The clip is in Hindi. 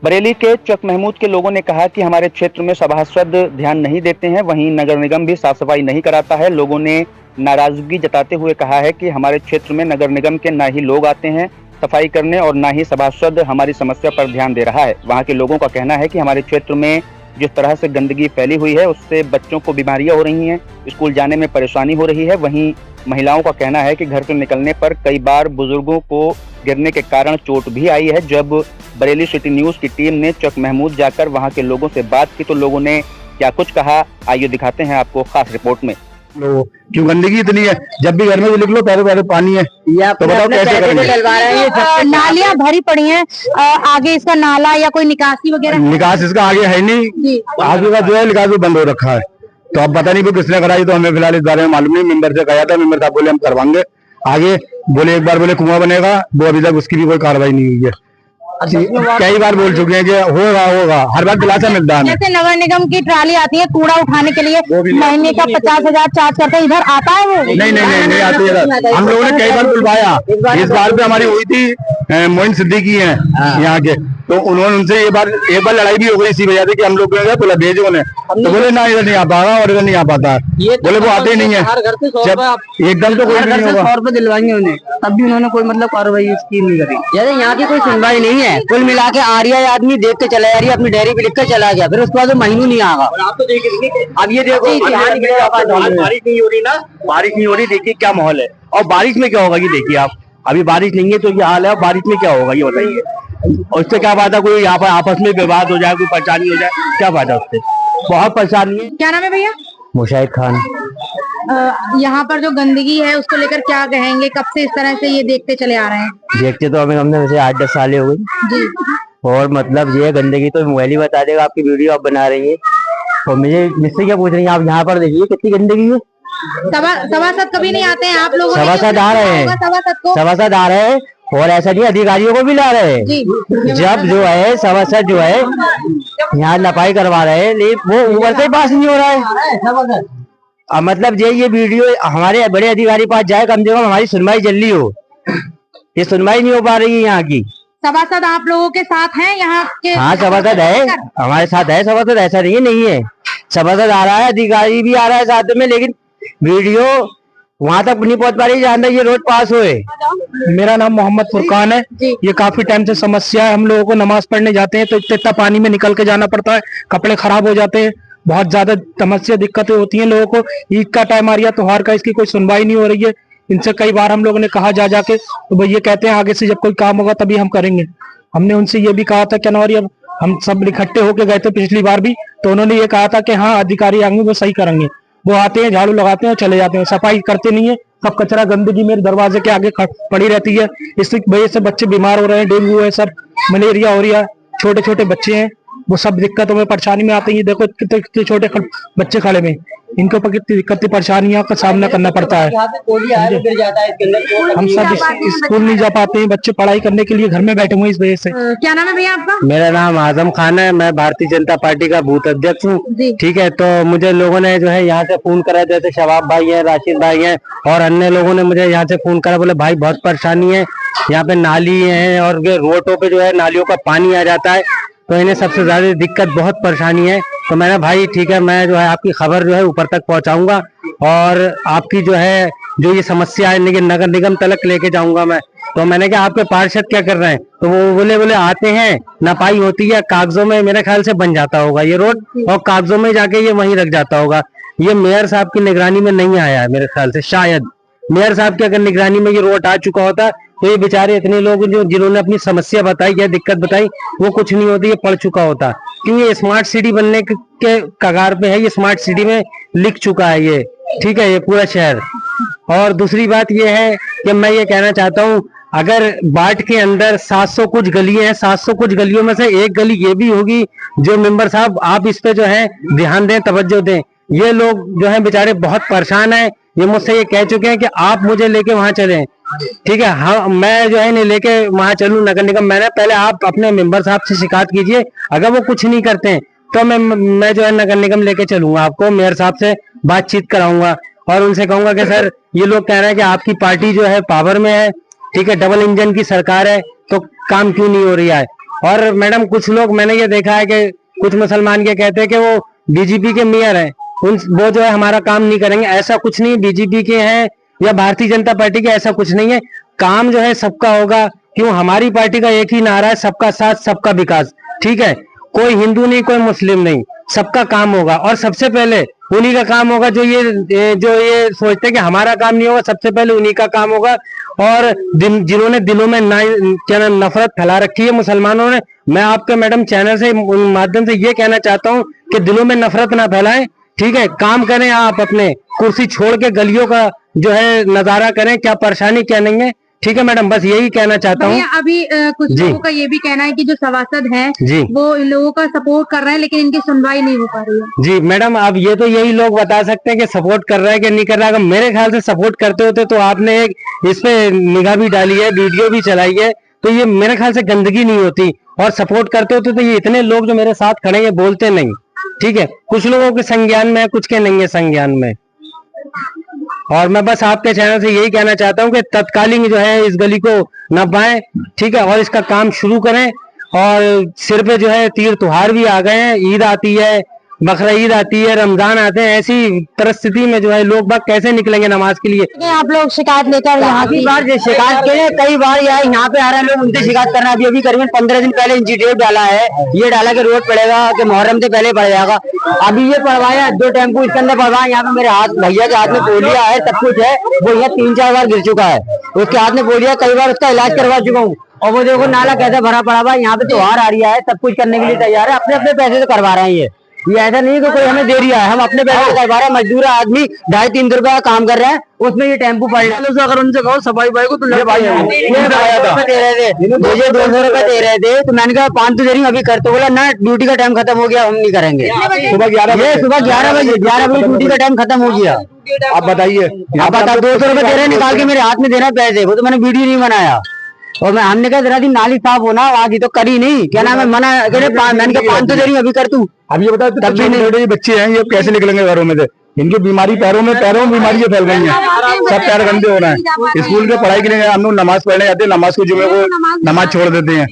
बरेली के चक महमूद के लोगों ने कहा कि हमारे क्षेत्र में सभासद ध्यान नहीं देते हैं, वहीं नगर निगम भी साफ सफाई नहीं कराता है। लोगों ने नाराजगी जताते हुए कहा है कि हमारे क्षेत्र में नगर निगम के ना ही लोग आते हैं सफाई करने और ना ही सभासद हमारी समस्या पर ध्यान दे रहा है। वहां के लोगों का कहना है कि हमारे क्षेत्र में जिस तरह से गंदगी फैली हुई है उससे बच्चों को बीमारियां हो रही हैं, स्कूल जाने में परेशानी हो रही है। वहीं महिलाओं का कहना है कि घर से निकलने पर कई बार बुजुर्गों को गिरने के कारण चोट भी आई है। जब बरेली सिटी न्यूज की टीम ने चक महमूद जाकर वहां के लोगों से बात की तो लोगों ने क्या कुछ कहा, आइए दिखाते हैं आपको खास रिपोर्ट में। क्यों गंदगी इतनी है, जब भी घर में निकलो पहले पहले पानी है, तो बताओ कैसे करेंगे। नालियां भरी पड़ी हैं, आगे इसका नाला या कोई निकासी वगैरह निकास इसका आगे है नहीं, आगे का जो है निकास बंद हो रखा है। तो अब पता नहीं वो किसने कराई, तो हमें फिलहाल इस बारे में मालूम नहीं। मेंबर से कहा था, मेंबर साहब बोले हम करवाएंगे। आगे बोले एक बार बोले कुआं बनेगा, वो अभी तक उसकी भी कोई कार्रवाई नहीं हुई है। कई बार बोल चुके हैं कि होगा होगा, हर बार दिलासा मिलता है। जैसे नगर निगम की ट्राली आती है कूड़ा उठाने के लिए, महीने का 50,000 चार्ज करते हैं, इधर आता है वो? नहीं आती इधर। हम लोगों ने कई बार बुलवाया, इस बार पे हमारी हुई थी मोइन सिद्दीकी है यहाँ के, तो उन्होंने उनसे एक बार लड़ाई भी हो गई इसी वजह से कि हम लोग बोला भेजो ने, तो बोले ना इधर नहीं आ पाएगा और इधर नहीं आ पाता, बोले वो आते नहीं है। जब एकदम तो कोई नहीं होगा, 100 रुपए दिलवाएंगे उन्हें, तब भी उन्होंने कोई मतलब कार्रवाई इसकी नहीं करी। जैसे यहाँ की कोई सुनवाई नहीं है, कुल मिला के आ रही है, आदमी देख के चला जा रही है, अपनी डायरी पे लिख कर चला गया, फिर उसके बाद महीनों नहीं आगा। आप तो देखिए, अब ये देखो बारिश नहीं हो रही ना, बारिश नहीं हो रही, देखिए क्या माहौल है। और बारिश में क्या होगा ये देखिए आप, अभी बारिश नहीं है तो ये हाल है, और बारिश में क्या होगा ये बताइए। और उससे क्या फायदा, कोई यहाँ पर आपस में विवाद हो जाए, कोई परेशानी हो जाए, क्या फायदा उससे, बहुत परेशानी है। क्या नाम है भैया? मुशाहिद खान। यहाँ पर जो गंदगी है उसको लेकर क्या कहेंगे, कब से इस तरह से ये देखते चले आ रहे हैं? देखते तो हमने वैसे 8-10 साल हो गई जी। और मतलब ये गंदगी तो मोबाइल ही बता देगा, आपकी वीडियो आप बना रही है और मुझसे क्या पूछ रही है आप, यहाँ पर देखिए कितनी गंदगी है। सभासद कभी नहीं आते हैं आप लोग? सभासद आ रहे हैं, सभासद आ रहे हैं, और ऐसा नहीं अधिकारियों को भी ला रहे हैं। जब जो है सभासद जो है यहाँ नपाई करवा रहे हैं, लेकिन वो ऊपर से पास नहीं हो रहा है। अब मतलब ये वीडियो हमारे बड़े अधिकारी पास जाए, कम से कम हमारी सुनवाई जल्दी हो, ये सुनवाई नहीं हो पा रही है यहाँ की। सभासद आप लोगों के साथ हैं यहाँ के? हाँ सभासद है, हमारे साथ है सभासद, ऐसा नहीं है। सभासद आ रहा है, अधिकारी भी आ रहा है साथ में, लेकिन वीडियो वहाँ तक नहीं पहुँच पा रही जहाँ तक ये रोड पास होए। मेरा नाम मोहम्मद फुरकान है। ये काफी टाइम से समस्या है, हम लोगों को नमाज पढ़ने जाते हैं तो इतना पानी में निकल के जाना पड़ता है, कपड़े खराब हो जाते हैं, बहुत ज्यादा समस्या दिक्कतें होती हैं लोगों को। ईद का टाइम आ रहा है, त्योहार का, इसकी कोई सुनवाई नहीं हो रही है। इनसे कई बार हम लोगों ने कहा जाके, तो वो ये कहते हैं आगे से जब कोई काम होगा तभी हम करेंगे। हमने उनसे ये भी कहा था कि नौरी, अब हम सब इकट्ठे होके गए थे पिछली बार भी, तो उन्होंने ये कहा था कि हाँ अधिकारी आएंगे वो सही करेंगे। वो आते हैं, झाड़ू लगाते हैं और चले जाते हैं, सफाई करते नहीं है। सब कचरा गंदगी मेरे दरवाजे के आगे पड़ी रहती है, इस वजह से बच्चे बीमार हो रहे हैं, डेंगू है, सब मलेरिया हो रही है, छोटे छोटे बच्चे हैं, वो सब दिक्कतों में परेशानी में आते हैं। देखो कितने छोटे बच्चे खड़े में, इनके ऊपर कितनी दिक्कतें परेशानियों का सामना करना पड़ता है। हम सब स्कूल नहीं जा पाते हैं, बच्चे पढ़ाई करने के लिए घर में बैठे हुए इस वजह से। क्या नाम है भैया आपका? मेरा नाम आजम खान है, मैं भारतीय जनता पार्टी का बूथ अध्यक्ष हूँ। ठीक है, तो मुझे लोगों ने जो है यहाँ से फोन करा, जैसे शबाब भाई है, राशिद भाई है और अन्य लोगों ने मुझे यहाँ से फोन करा, बोले भाई बहुत परेशानी है, यहाँ पे नाली है और रोडों पे जो है नालियों का पानी आ जाता है, तो इन्हें सबसे ज्यादा दिक्कत बहुत परेशानी है। तो मैंने भाई ठीक है, मैं जो है आपकी खबर जो है ऊपर तक पहुंचाऊंगा और आपकी जो है जो ये समस्या है नगर निगम तक लेके जाऊंगा मैं। तो मैंने कहा आपके पार्षद क्या कर रहे हैं, तो वो बोले आते हैं, नपाई होती है, कागजों में मेरे ख्याल से बन जाता होगा ये रोड, और कागजों में जाके ये वहीं रख जाता होगा। ये मेयर साहब की निगरानी में नहीं आया है मेरे ख्याल से, शायद मेयर साहब की अगर निगरानी में ये रोड आ चुका होता तो ये बेचारे इतने लोग जिन्होंने अपनी समस्या बताई या दिक्कत बताई, वो कुछ नहीं होती, ये पढ़ चुका होता। क्योंकि ये स्मार्ट सिटी बनने के कगार पे है, ये स्मार्ट सिटी में लिख चुका है ये, ठीक है, ये पूरा शहर। और दूसरी बात ये है कि मैं ये कहना चाहता हूँ, अगर बाट के अंदर 700 कुछ गलियां हैं, 700 कुछ गलियों में से एक गली ये भी होगी जो मेंबर साहब आप इस पे जो है ध्यान दें, तवज्जो दें। ये लोग जो है बेचारे बहुत परेशान हैं, ये मुझसे ये कह चुके हैं कि आप मुझे लेके वहां चलें, ठीक है। हाँ, मैं जो है नहीं लेके वहां चलूं नगर निगम, मैंने पहले आप अपने मेंबर साहब से शिकायत कीजिए, अगर वो कुछ नहीं करते हैं तो मैं जो है नगर निगम लेके चलूंगा, आपको मेयर साहब से बातचीत कराऊंगा और उनसे कहूंगा कि सर ये लोग कह रहे हैं कि आपकी पार्टी जो है पावर में है, ठीक है, डबल इंजन की सरकार है, तो काम क्यों नहीं हो रही है। और मैडम कुछ लोग मैंने ये देखा है कि कुछ मुसलमान ये कहते हैं कि वो बीजेपी के मेयर हैं, वो जो है हमारा काम नहीं करेंगे। ऐसा कुछ नहीं, बीजेपी के हैं या भारतीय जनता पार्टी के, ऐसा कुछ नहीं है। काम जो है सबका होगा। क्यों? हमारी पार्टी का एक ही नारा है, सबका साथ सबका विकास। ठीक है, कोई हिंदू नहीं, कोई मुस्लिम नहीं, सबका काम होगा। और सबसे पहले उन्हीं का काम होगा जो ये सोचते हैं कि हमारा काम नहीं होगा, सबसे पहले उन्हीं का काम होगा। और जिन्होंने दिलों में क्या नफरत फैला रखी है मुसलमानों ने, मैं आपके मैडम चैनल से माध्यम से ये कहना चाहता हूँ कि दिलों में नफरत ना फैलाएं। ठीक है, काम करें, आप अपने कुर्सी छोड़ के गलियों का जो है नजारा करें, क्या परेशानी क्या नहीं है। ठीक है मैडम, बस यही कहना चाहता हूँ। अभी कुछ लोगों का ये भी कहना है कि जो सभासद हैं जी वो इन लोगों का सपोर्ट कर रहे हैं, लेकिन इनकी सुनवाई नहीं हो पा रही है। जी मैडम, अब ये तो यही लोग बता सकते हैं कि सपोर्ट कर रहा है कि नहीं कर रहा है। मेरे ख्याल से सपोर्ट करते होते तो आपने एक इस पे निगाह भी डाली है, वीडियो भी चलाई है, तो ये मेरे ख्याल से गंदगी नहीं होती। और सपोर्ट करते होते तो ये इतने लोग जो मेरे साथ खड़े हैं बोलते नहीं। ठीक है, कुछ लोगों के संज्ञान में है, कुछ के नहीं है संज्ञान में। और मैं बस आपके चैनल से यही कहना चाहता हूँ कि तत्कालीन जो है इस गली को न पाए। ठीक है, और इसका काम शुरू करें। और सिर पे जो है तीर त्योहार भी आ गए हैं, ईद आती है, बकरा ईद आती है, रमजान आते हैं। ऐसी परिस्थिति में जो है लोग बाग कैसे निकलेंगे नमाज के लिए। आप लोग शिकायत लेकर यहाँ की बार शिकायत के लिए कई बार यहाँ पे आ रहे हैं लोग, उनसे शिकायत करना। अभी करीबन 15 दिन पहले इंजीनियर डाला है, ये डाला कि रोड पड़ेगा कि मुहर्रम से पहले पड़ जाएगा। अभी ये पड़वाया 2 टेम्पो इसके अंदर पड़वाया। यहाँ पे मेरे भैया के हाथ में पोलिया है, सब कुछ है, वो यहाँ 3-4 बार गिर चुका है, उसके हाथ में पोलिया, कई बार उसका इलाज करवा चुका हूँ। और वो देखो नाला कैसे भरा पड़ा हुआ है। यहाँ पे त्योहार आ रहा है, सब कुछ करने के लिए तैयार है, अपने अपने पैसे से करवा रहे हैं। ये ऐसा नहीं कि कोई हमें दे रहा है, हम अपने पैसे से करवा रहे हैं। मजदूर आदमी 250-300 रुपए का काम कर रहा है, उसमें ये टेम्पो पड़ रहा है। अगर उनसे कहो सफाई भाई को तो दे रहे थे, मुझे 200 रुपए दे रहे थे, तो मैंने कहा 500 दे रही हूँ अभी कर। तो बोला ना, ड्यूटी का टाइम खत्म हो गया, हम नहीं करेंगे। सुबह 11 बजे ड्यूटी का टाइम खत्म हो गया। आप बताइए, आप बता 200 रुपए दे रहे निकाल के मेरे हाथ में देना पैसे, वो तो मैंने वीडियो नहीं बनाया। और हमने कहा जरा दिन नाली साफ होना, आगे तो करी नहीं, क्या नाम है, मना मैंने कहा 500 दे रही हूँ अभी कर तू। अब ये बताओ, तब भी छोटे बच्चे हैं, ये कैसे निकलेंगे घरों में से? इनकी बीमारी पैरों में बीमारी फैल गई है, सब पैर गंदे हो रहे हैं। स्कूल के पढ़ाई के लिए हम लोग नमाज पढ़ने जाते हैं, नमाज को जुमे को नमाज छोड़ देते हैं।